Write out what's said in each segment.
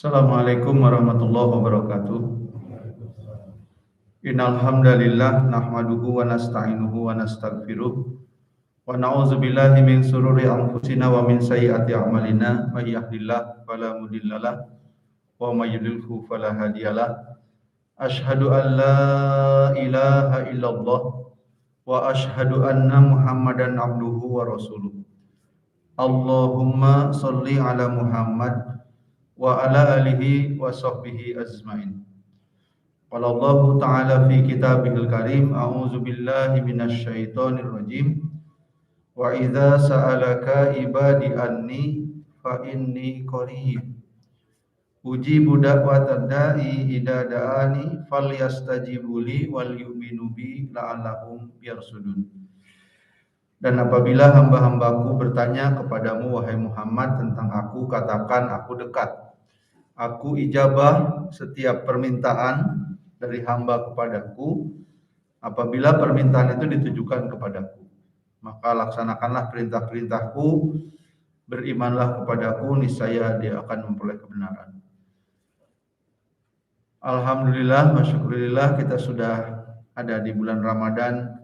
Assalamualaikum warahmatullahi wabarakatuh. Innal hamdalillah nahmaduhu wa nasta'inuhu wa nastaghfiruh wa na'udzu billahi min shururi anfusina wa min sayyiati a'malina may yahdihillahu fala mudhillalah wa may yudhlilhu fala hadiyalah. Asyhadu an la ilaha illallah wa asyhadu anna Muhammadan abduhu wa rasuluh. Allahumma shalli ala Muhammad wa ala alihi wa sahbihi ajmain. Qala Allah Ta'ala fi kitabihil karim, a'udzu billahi minasy syaithanir rajim. Wa idza sa'alaka ibadi anni fa inni qarib. Ujibu da'watad da'i idza da'ani falyastajibu li wal yu'minu bi la'allahum yarsudun. Dan apabila hamba-hambaku bertanya kepadamu wahai Muhammad tentang aku, katakan aku dekat. Aku ijabah setiap permintaan dari hamba kepadaku apabila permintaan itu ditujukan kepadaku. Maka laksanakanlah perintah-perintahku, berimanlah kepadaku, niscaya dia akan memperoleh kebenaran. Alhamdulillah, masyukurillah, kita sudah ada di bulan Ramadan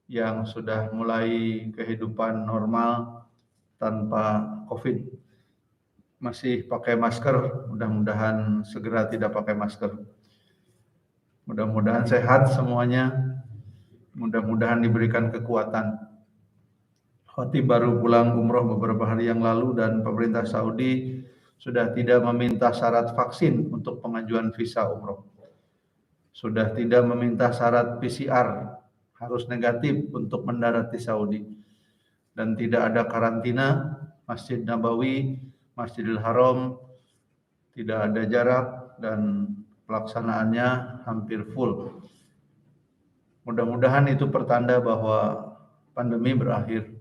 yang sudah mulai kehidupan normal tanpa COVID. Masih pakai masker, mudah-mudahan segera tidak pakai masker. Mudah-mudahan sehat semuanya, mudah-mudahan diberikan kekuatan. Khatib baru pulang umroh beberapa hari yang lalu dan pemerintah Saudi sudah tidak meminta syarat vaksin untuk pengajuan visa umroh. Sudah tidak meminta syarat PCR, harus negatif untuk mendarat di Saudi. Dan tidak ada karantina, Masjid Nabawi, Masjidil Haram, tidak ada jarak dan pelaksanaannya hampir full. Mudah-mudahan itu pertanda bahwa pandemi berakhir.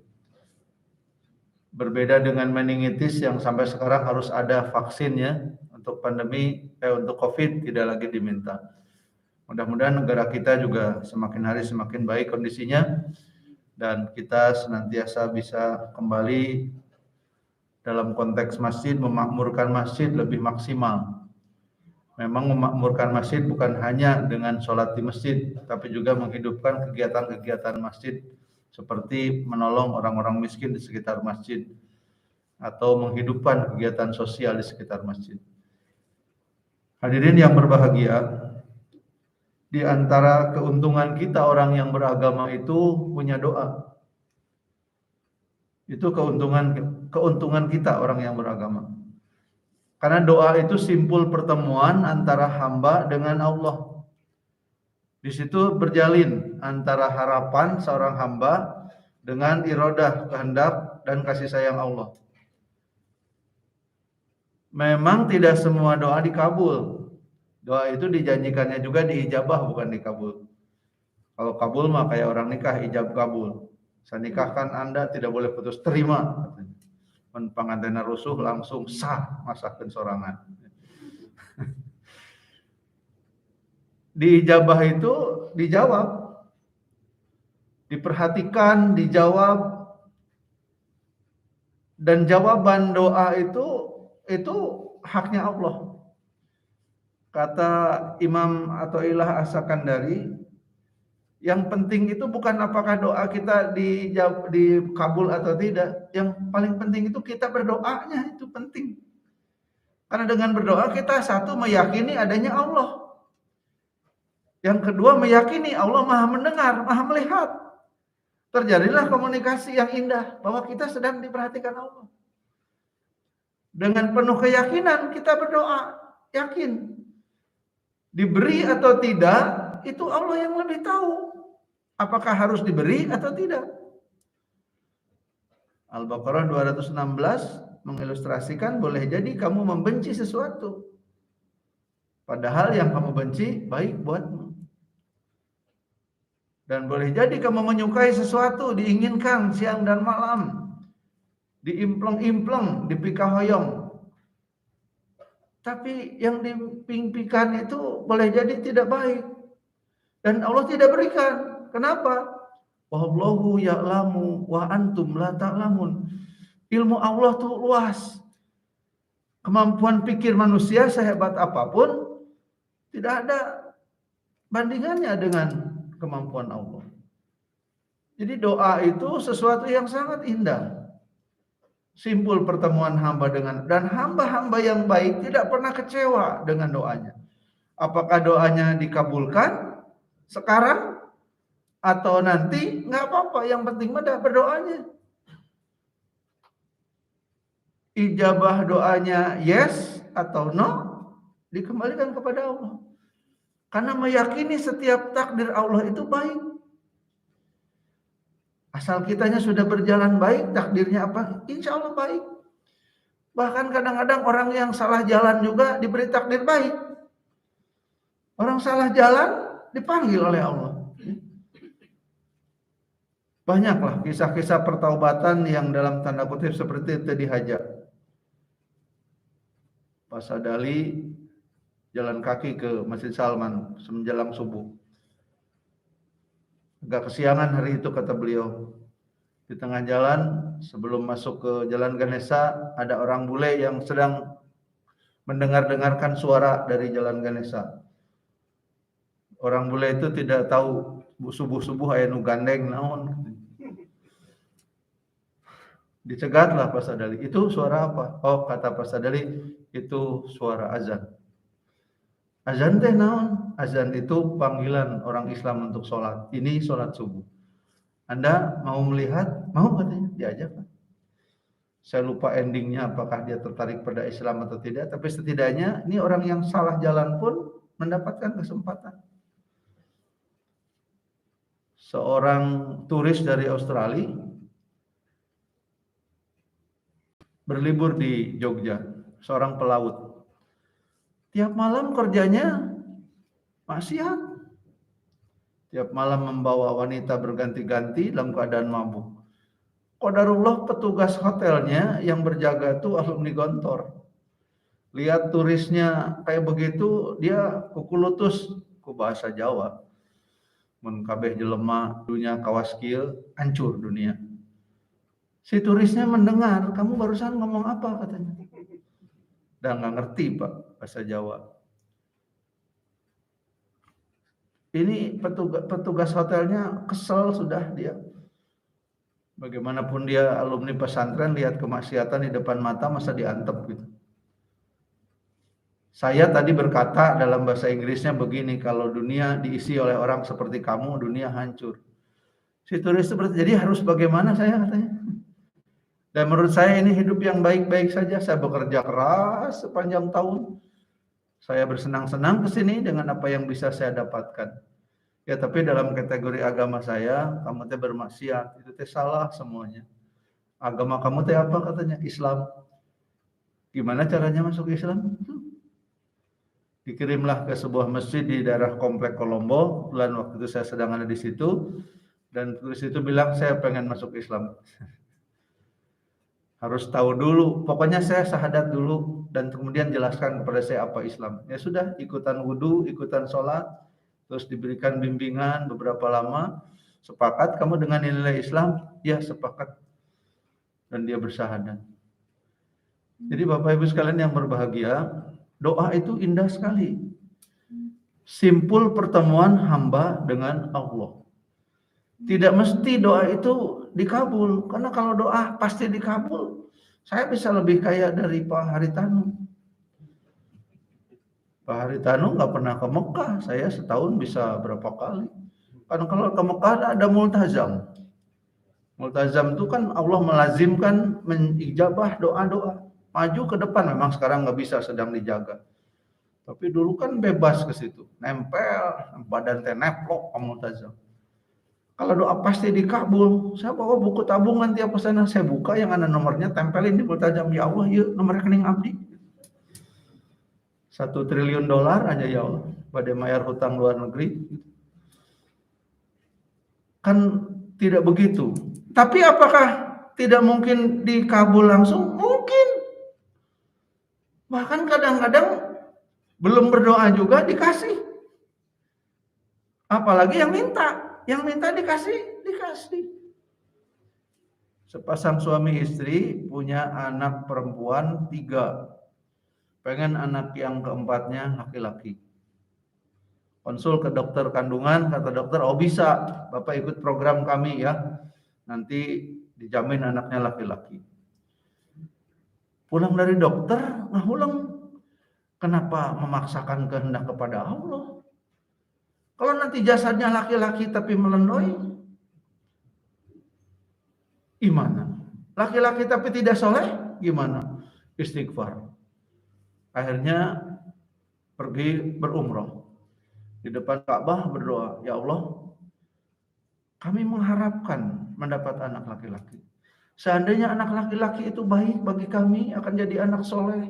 Berbeda dengan meningitis yang sampai sekarang harus ada vaksinnya, untuk untuk COVID tidak lagi diminta. Mudah-mudahan negara kita juga semakin hari semakin baik kondisinya dan kita senantiasa bisa kembali dalam konteks masjid, memakmurkan masjid lebih maksimal. Memang memakmurkan masjid bukan hanya dengan sholat di masjid, tapi juga menghidupkan kegiatan-kegiatan masjid seperti menolong orang-orang miskin di sekitar masjid atau menghidupkan kegiatan sosial di sekitar masjid. Hadirin yang berbahagia, di antara keuntungan kita orang yang beragama itu punya doa. Itu keuntungan kita orang yang beragama. Karena doa itu simpul pertemuan antara hamba dengan Allah. Di situ berjalin antara harapan seorang hamba dengan iradah, kehendak dan kasih sayang Allah. Memang tidak semua doa dikabul. Doa itu dijanjikannya juga diijabah, bukan dikabul. Kalau kabul mah kayak orang nikah, ijab kabul. Saya nikahkan Anda, tidak boleh putus terima. Pengantinna rusuh langsung sah masakan sorangan. Diijabah itu dijawab, diperhatikan, dijawab, dan jawaban doa itu haknya Allah. Kata Imam Athaillah As-Sakandari, yang penting itu bukan apakah doa kita dikabul atau tidak. Yang paling penting itu kita berdoanya, itu penting. Karena dengan berdoa kita satu meyakini adanya Allah. Yang kedua meyakini Allah Maha mendengar, Maha melihat. Terjadilah komunikasi yang indah bahwa kita sedang diperhatikan Allah. Dengan penuh keyakinan kita berdoa, yakin. Diberi atau tidak, itu Allah yang lebih tahu. Apakah harus diberi atau tidak? Al-Baqarah 216 mengilustrasikan boleh jadi kamu membenci sesuatu. Padahal yang kamu benci baik buatmu. Dan boleh jadi kamu menyukai sesuatu, diinginkan siang dan malam. Diimpleng-impleng, dipikahoyong. Tapi yang dipimpikan itu boleh jadi tidak baik. Dan Allah tidak berikan. Kenapa? Wallahu ya'lamu wa antum la ta'lamun. Ilmu Allah tuh luas. Kemampuan pikir manusia sehebat apapun tidak ada bandingannya dengan kemampuan Allah. Jadi doa itu sesuatu yang sangat indah. Simpul pertemuan hamba dengan, dan hamba-hamba yang baik tidak pernah kecewa dengan doanya. Apakah doanya dikabulkan sekarang atau nanti, nggak apa-apa. Yang penting mah berdoanya. Ijabah doanya yes atau no dikembalikan kepada Allah. Karena meyakini setiap takdir Allah itu baik. Asal kitanya sudah berjalan baik, takdirnya apa? Insya Allah baik. Bahkan kadang-kadang orang yang salah jalan juga diberi takdir baik. Orang salah jalan dipanggil oleh Allah. Banyaklah kisah-kisah pertaubatan yang dalam tanda kutip seperti itu dihajar. Pak Sadali jalan kaki ke Masjid Salman menjelang subuh. Agak kesiangan hari itu kata beliau. Di tengah jalan sebelum masuk ke Jalan Ganesha ada orang bule yang sedang mendengar-dengarkan suara dari Jalan Ganesha. Orang bule itu tidak tahu subuh-subuh aya nu gandeng naon. Dicegatlah Pak Sadali. Itu suara apa? Oh, kata Pak Sadali, itu suara azan. Azan teh naon? Azan itu panggilan orang Islam untuk sholat. Ini sholat subuh. Anda mau melihat? Mau katanya, diajak. Saya lupa endingnya apakah dia tertarik pada Islam atau tidak. Tapi setidaknya ini orang yang salah jalan pun mendapatkan kesempatan. Seorang turis dari Australia berlibur di Jogja. Seorang pelaut. Tiap malam kerjanya maksiat. Tiap malam membawa wanita berganti-ganti dalam keadaan mabuk. Qadarullah petugas hotelnya yang berjaga itu alumni Gontor. Lihat turisnya kayak begitu, dia kukulutus ku bahasa Jawa. Mun kabeh jelema dunia kawas kieu hancur dunia. Si turisnya mendengar, kamu barusan ngomong apa katanya. Dan nggak ngerti Pak bahasa Jawa. Ini petugas hotelnya kesel sudah dia. Bagaimanapun dia alumni pesantren, lihat kemaksiatan di depan mata masa diantep gitu. Saya tadi berkata dalam bahasa Inggrisnya begini, kalau dunia diisi oleh orang seperti kamu, dunia hancur. Si turis seperti, jadi harus bagaimana saya katanya. Dan menurut saya ini hidup yang baik-baik saja. Saya bekerja keras sepanjang tahun. Saya bersenang-senang ke sini dengan apa yang bisa saya dapatkan. Ya, tapi dalam kategori agama saya, kamu teh bermaksiat, itu teh salah semuanya. Agama kamu teh apa katanya? Islam. Gimana caranya masuk Islam? Dikirimlah ke sebuah masjid di daerah Komplek Kolombo. Bulan waktu itu saya sedang ada di situ. Dan tulis itu bilang, saya pengen masuk Islam. Harus tahu dulu, pokoknya saya syahadat dulu dan kemudian jelaskan kepada saya apa Islam. Ya sudah, ikutan wudu, ikutan sholat, terus diberikan bimbingan beberapa lama. Sepakat kamu dengan nilai Islam? Ya sepakat. Dan dia bersyahadat. Jadi Bapak Ibu sekalian yang berbahagia, doa itu indah sekali. Simpul pertemuan hamba dengan Allah. Tidak mesti doa itu dikabul, karena kalau doa pasti dikabul. Saya bisa lebih kaya dari Pak Haritanu. Pak Haritanu nggak pernah ke Mekah, saya setahun bisa berapa kali. Karena kalau ke Mekah ada multazam. Multazam itu kan Allah melazimkan menijabah doa-doa. Maju ke depan, memang sekarang nggak bisa, sedang dijaga. Tapi dulu kan bebas ke situ, nempel, badan teh neplok ke multazam. Kalau doa pasti dikabul. Saya bawa buku tabungan tiap pesanan saya buka yang ada nomornya, tempelin di multazam. Ya Allah, yuk nomor rekening abdi. 1 triliun dolar aja ya Allah, pada bayar hutang luar negeri. Kan tidak begitu. Tapi apakah tidak mungkin dikabul langsung? Mungkin. Bahkan kadang-kadang belum berdoa juga dikasih. Apalagi yang minta. Yang minta dikasih. Sepasang suami istri punya anak perempuan 3. pengen anak yang keempatnya laki-laki. Konsul ke dokter kandungan, kata dokter, oh bisa, Bapak ikut program kami ya, nanti dijamin anaknya laki-laki. Pulang dari dokter, ulang, kenapa memaksakan kehendak kepada Allah? Kalau nanti jasadnya laki-laki tapi melendoi, gimana? Laki-laki tapi tidak soleh, gimana? Istighfar. Akhirnya pergi berumrah. Di depan Ka'bah berdoa, ya Allah, kami mengharapkan mendapat anak laki-laki. Seandainya anak laki-laki itu baik bagi kami, akan jadi anak soleh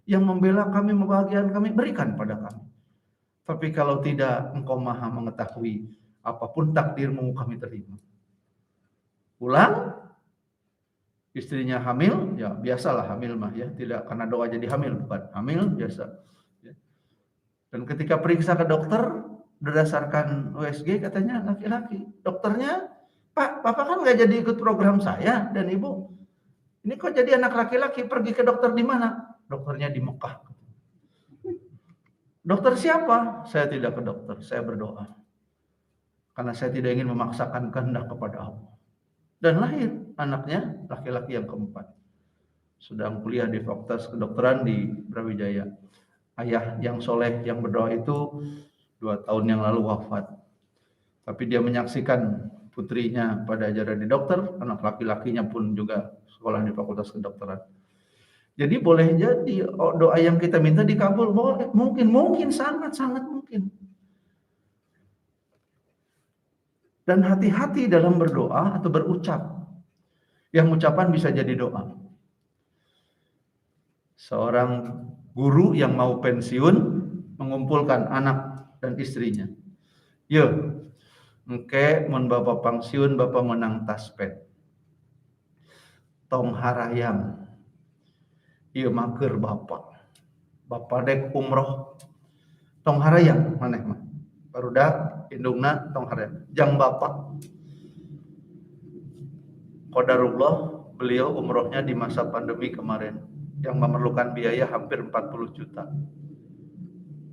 yang membela kami, membahagiakan kami, berikan pada kami. Tapi kalau tidak, Engkau Maha mengetahui, apapun takdirmu kami terima. Pulang, istrinya hamil, ya biasalah hamil mah ya, tidak karena doa jadi hamil, bukan hamil biasa. Dan ketika periksa ke dokter, berdasarkan USG katanya laki-laki. Dokternya, Pak, Bapak kan nggak jadi ikut program saya dan Ibu. Ini kok jadi anak laki-laki, pergi ke dokter di mana? Dokternya di Mekah. Dokter siapa? Saya tidak ke dokter, saya berdoa. Karena saya tidak ingin memaksakan kehendak kepada Allah. Dan lahir anaknya laki-laki yang keempat. Sedang kuliah di Fakultas Kedokteran di Brawijaya. Ayah yang soleh yang berdoa itu 2 tahun yang lalu wafat. Tapi dia menyaksikan putrinya pada ajaran di dokter, anak laki-lakinya pun juga sekolah di Fakultas Kedokteran. Jadi boleh jadi doa yang kita minta dikabul, boleh, mungkin sangat mungkin. Dan hati-hati dalam berdoa atau berucap. Yang ucapan bisa jadi doa. Seorang guru yang mau pensiun mengumpulkan anak dan istrinya. Yo, engke mun bapak pensiun bapak menang taspet. Tong harayam. Ieu maker bapak. Bapak dek umroh. Tong harayam maneh mah. Barudak indungna tong harayam. Jang bapak. Qadarullah beliau umrohnya di masa pandemi kemarin yang memerlukan biaya hampir 40 juta.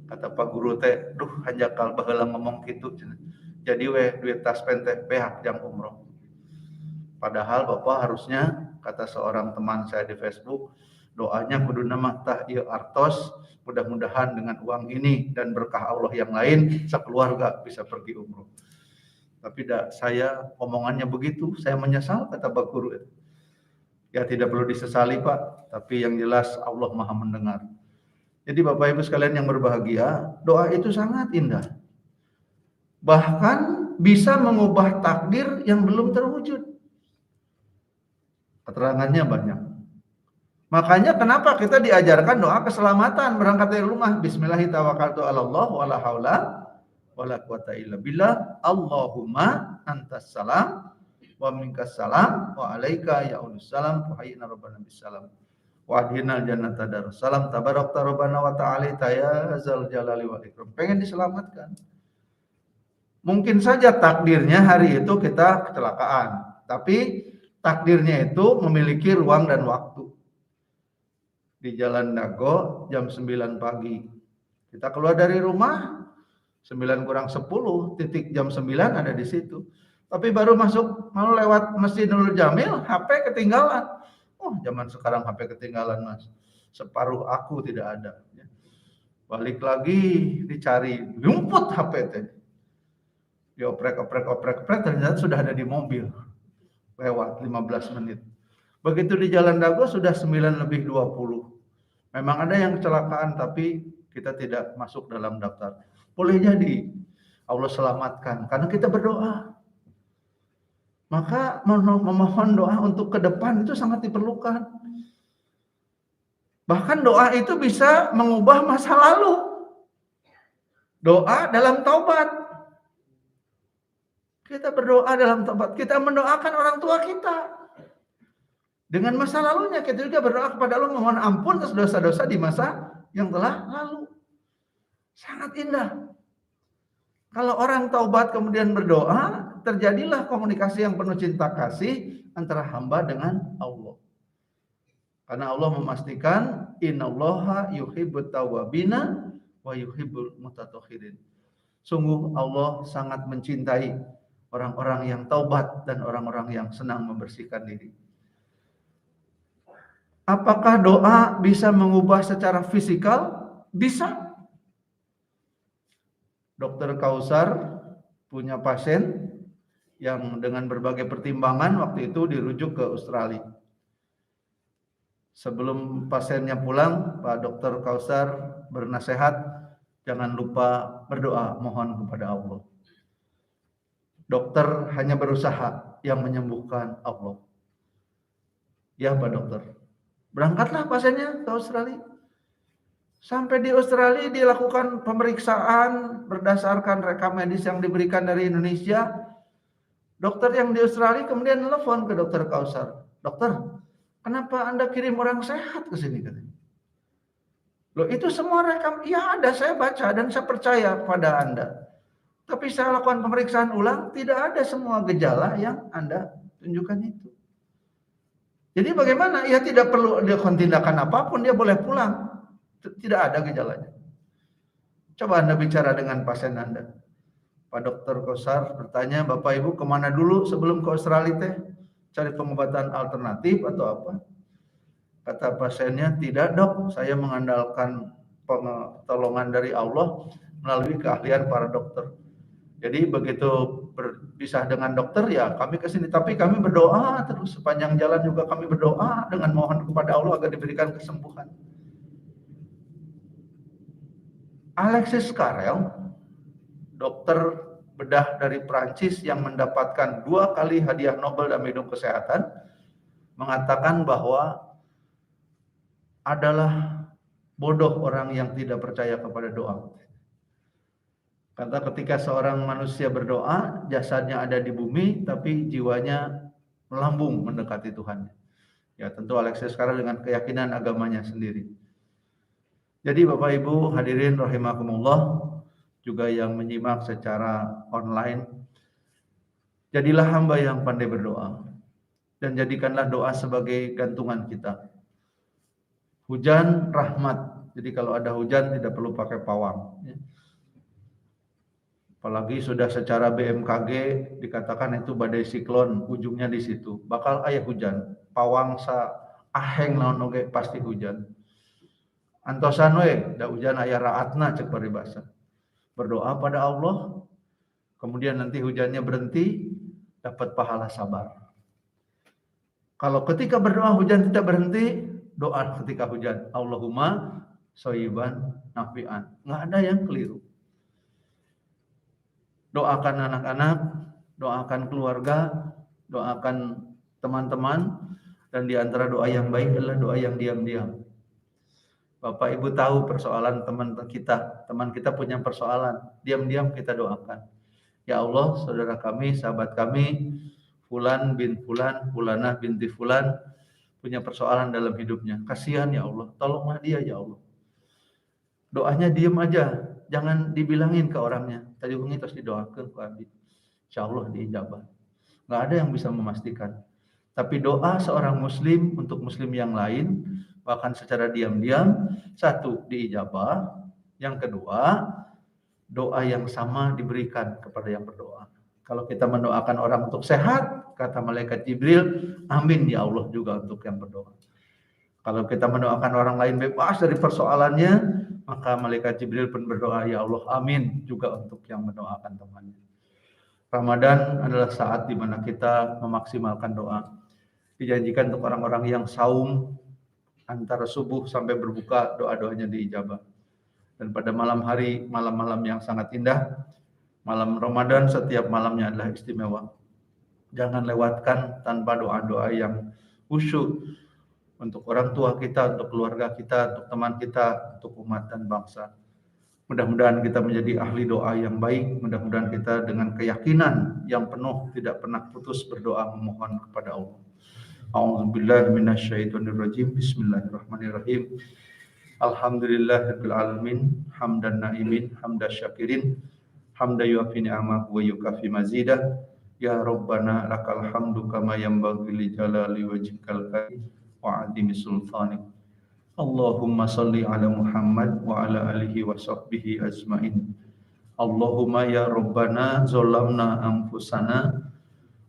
Kata Pak Guru teh, duh hanjakal baheula ngomong kitu. Jadi duit taspen teh pehak jang umroh. Padahal Bapak harusnya, kata seorang teman saya di Facebook, doanya kudu nama tah ieu artos, mudah-mudahan dengan uang ini dan berkah Allah yang lain sekeluarga bisa pergi umroh. Tapi saya omongannya begitu, saya menyesal, kata Pak Guru itu. Ya tidak perlu disesali Pak, tapi yang jelas Allah Maha mendengar. Jadi Bapak Ibu sekalian yang berbahagia, doa itu sangat indah. Bahkan bisa mengubah takdir yang belum terwujud. Keterangannya banyak. Makanya kenapa kita diajarkan doa keselamatan berangkat dari rumah. Bismillahirrahmanirrahim. Wala haula wala quwata illa billah. Allahumma antas salam wa minkas salam wa alaika ya'udus salam wa hayyina rabbana bisalam wa adhinal jannata darussalam tabarakta rabbana wa ta'ala ya zal jalali wal ikram. Pengen diselamatkan. Mungkin saja takdirnya hari itu kita kecelakaan, tapi takdirnya itu memiliki ruang dan waktu. Di Jalan Dago jam 9 pagi. Kita keluar dari rumah 9 kurang 10, titik jam 9 ada di situ. Tapi baru masuk, mau lewat Masjid Nurul Jamil, HP ketinggalan. Oh, zaman sekarang HP ketinggalan, Mas. Separuh aku tidak ada. Balik lagi, dicari, lumput HP teh. Dioprek, ternyata sudah ada di mobil. Lewat 15 menit. Begitu di Jalan Dago sudah 9:20. Memang ada yang kecelakaan, tapi kita tidak masuk dalam daftar. Boleh jadi Allah selamatkan, karena kita berdoa. Maka memohon doa untuk ke depan itu sangat diperlukan. Bahkan doa itu bisa mengubah masa lalu. Doa dalam taubat. Kita berdoa dalam taubat. Kita mendoakan orang tua kita. Dengan masa lalunya kita juga berdoa kepada Allah memohon ampun atas dosa-dosa di masa yang telah lalu. Sangat indah. Kalau orang taubat kemudian berdoa, terjadilah komunikasi yang penuh cinta kasih antara hamba dengan Allah. Karena Allah memastikan innallaha yuhibbut tawwabina wa yuhibbul mutatahhirin. Sungguh Allah sangat mencintai orang-orang yang taubat dan orang-orang yang senang membersihkan diri. Apakah doa bisa mengubah secara fisikal? Bisa. Dokter Kausar punya pasien yang dengan berbagai pertimbangan waktu itu dirujuk ke Australia. Sebelum pasiennya pulang, Pak Dokter Kausar bernasihat, jangan lupa berdoa, mohon kepada Allah. Dokter hanya berusaha, yang menyembuhkan Allah. Ya Pak Dokter. Berangkatlah pasiennya ke Australia. Sampai di Australia dilakukan pemeriksaan berdasarkan rekam medis yang diberikan dari Indonesia. Dokter yang di Australia kemudian telepon ke Dokter Kausar. Dokter, kenapa Anda kirim orang sehat ke sini? Loh itu semua rekam, ya ada, saya baca dan saya percaya pada Anda. Tapi saya lakukan pemeriksaan ulang, tidak ada semua gejala yang Anda tunjukkan itu. Jadi bagaimana? Ya tidak perlu dilakukan tindakan apapun, dia boleh pulang. Tidak ada gejalanya. Coba Anda bicara dengan pasien Anda. Pak Dokter Kausar bertanya, Bapak Ibu kemana dulu sebelum ke Australia teh? Cari pengobatan alternatif atau apa? Kata pasiennya, tidak dok, saya mengandalkan pertolongan dari Allah melalui keahlian para dokter. Jadi begitu berpisah dengan dokter ya kami ke sini, tapi kami berdoa terus sepanjang jalan juga kami berdoa dengan mohon kepada Allah agar diberikan kesembuhan. Alexis Carrel, dokter bedah dari Prancis yang mendapatkan 2 kali hadiah Nobel dalam bidang kesehatan, mengatakan bahwa adalah bodoh orang yang tidak percaya kepada doa. Karena ketika seorang manusia berdoa, jasadnya ada di bumi, tapi jiwanya melambung mendekati Tuhan. Ya tentu Alexis sekarang dengan keyakinan agamanya sendiri. Jadi Bapak Ibu hadirin rahimakumullah, juga yang menyimak secara online, jadilah hamba yang pandai berdoa. Dan jadikanlah doa sebagai gantungan kita. Hujan rahmat, jadi kalau ada hujan tidak perlu pakai pawang. Apalagi sudah secara BMKG dikatakan itu badai siklon, ujungnya di situ. Bakal aya hujan. Pawang sa aheng naon oge pasti hujan. Antosan we da hujan aya raatna cek paribasa. Berdoa pada Allah, kemudian nanti hujannya berhenti, dapat pahala sabar. Kalau ketika berdoa hujan tidak berhenti, doa ketika hujan, Allahumma shoyiban nafi'an. Nggak ada yang keliru. Doakan anak-anak, doakan keluarga, doakan teman-teman, dan di antara doa yang baik adalah doa yang diam-diam. Bapak Ibu tahu persoalan teman kita punya persoalan, diam-diam kita doakan. Ya Allah, saudara kami, sahabat kami, Fulan bin Fulan, Fulanah binti Fulan, punya persoalan dalam hidupnya. Kasihan ya Allah, tolonglah dia ya Allah. Doanya diam aja, jangan dibilangin ke orangnya. Tadi wengi terus didoakan ku abdi. Insyaallah diijabah. Enggak ada yang bisa memastikan. Tapi doa seorang muslim untuk muslim yang lain bahkan secara diam-diam, satu diijabah, yang kedua doa yang sama diberikan kepada yang berdoa. Kalau kita mendoakan orang untuk sehat, kata malaikat Jibril, amin ya Allah juga untuk yang berdoa. Kalau kita mendoakan orang lain bebas dari persoalannya, maka malaikat Jibril pun berdoa, ya Allah amin juga untuk yang mendoakan temannya. Ramadan adalah saat di mana kita memaksimalkan doa. Dijanjikan untuk orang-orang yang saum antara subuh sampai berbuka, doa-doanya diijabah. Dan pada malam hari, malam-malam yang sangat indah, malam Ramadan setiap malamnya adalah istimewa. Jangan lewatkan tanpa doa-doa yang khusyuk untuk orang tua kita, untuk keluarga kita, untuk teman kita, untuk umat dan bangsa. Mudah-mudahan kita menjadi ahli doa yang baik, mudah-mudahan kita dengan keyakinan yang penuh tidak pernah putus berdoa memohon kepada Allah. A'udzubillahi minasyaitonirrajim. Bismillahirrahmanirrahim. Alhamdulillahirabbil alamin, hamdan naimin, hamdas syakirin, hamda yuafi ni'amah wa yukafi mazidah. Ya Rabbana lakal hamdu kama yanbaghi li jalali wajhikal karim وعظيم سلطانك. اللهم صل على محمد وعلى آله وصحبه أجمعين. اللهم يا ربنا ظلمنا أنفسنا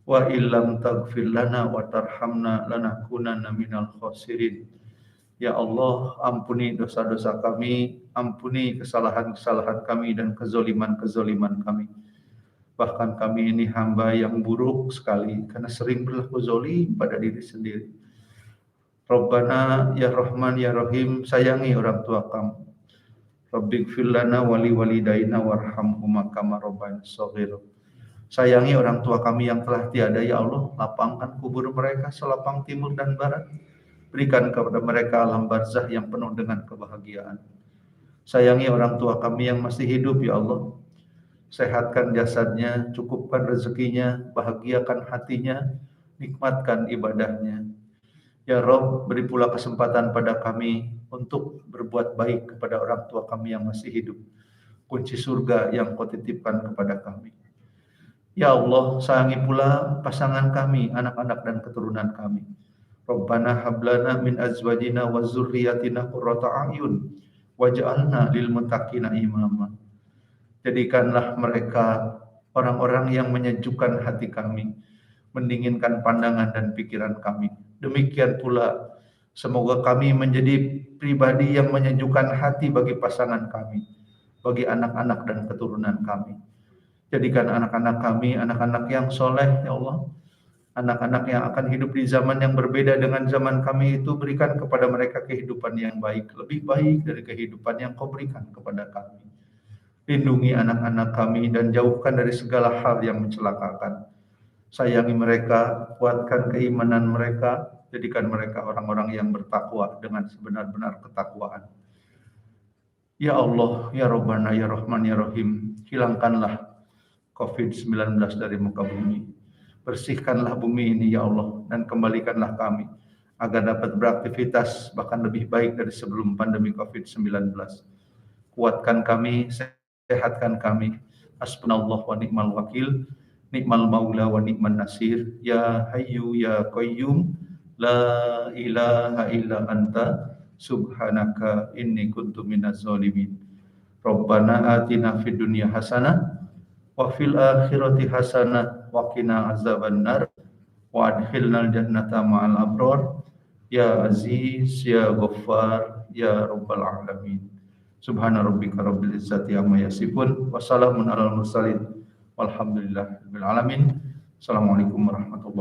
وإن لم تغفر لنا وترحمنا لنكونن minal khasirin. Ya Allah, ampuni dosa-dosa kami, ampuni kesalahan-kesalahan kami dan kezoliman-kezoliman kami. Bahkan kami ini hamba yang buruk sekali karena sering berlaku zalim pada diri sendiri. Rabbana ya Rahman ya Rahim, sayangi orang tua kami. Rabbighfir lana wa liwalidayna warhamhuma kama rabbayana shaghira. Sayangi orang tua kami yang telah tiada, ya Allah, lapangkan kubur mereka selapang timur dan barat. Berikan kepada mereka alam barzah yang penuh dengan kebahagiaan. Sayangi orang tua kami yang masih hidup, ya Allah. Sehatkan jasadnya, cukupkan rezekinya, bahagiakan hatinya, nikmatkan ibadahnya. Ya Rabb, beri pula kesempatan pada kami untuk berbuat baik kepada orang tua kami yang masih hidup. Kunci surga yang Kau titipkan kepada kami. Ya Allah, sayangi pula pasangan kami, anak-anak dan keturunan kami. Rabbana hablana min azwajina wa dzurriyyatina qurrata a'yun waj'alna lil muttaqina imama. Jadikanlah mereka orang-orang yang menyejukkan hati kami, mendinginkan pandangan dan pikiran kami. Demikian pula semoga kami menjadi pribadi yang menyejukkan hati bagi pasangan kami, bagi anak-anak dan keturunan kami. Jadikan anak-anak kami anak-anak yang soleh, ya Allah. Anak-anak yang akan hidup di zaman yang berbeda dengan zaman kami itu, berikan kepada mereka kehidupan yang baik, lebih baik dari kehidupan yang Kau berikan kepada kami. Lindungi anak-anak kami dan jauhkan dari segala hal yang mencelakakan. Sayangi mereka, kuatkan keimanan mereka, jadikan mereka orang-orang yang bertakwa dengan sebenar-benar ketakwaan. Ya Allah, ya Rabbana, ya Rahman, ya Rahim, hilangkanlah COVID-19 dari muka bumi. Bersihkanlah bumi ini, ya Allah, dan kembalikanlah kami agar dapat beraktivitas bahkan lebih baik dari sebelum pandemi COVID-19. Kuatkan kami, sehatkan kami. Hasbunallah wa ni'mal wakil, ni'mal maula wa ni'man nasir. Ya Hayyu ya Qayyum, la ilaha illa anta, subhanaka inni kuntu minaz zalimin. Rabbana atina fid dunya hasanah wa fil akhirati hasanah wa qina azabannar wa adkhilnal jannata ma'al abrar ya aziz ya ghaffar ya rabbal alamin. Subhana rabbika rabbil izzati amma yasifun wa salamun alal mursalin walhamdulillahirabbil alamin. Assalamualaikum warahmatullahi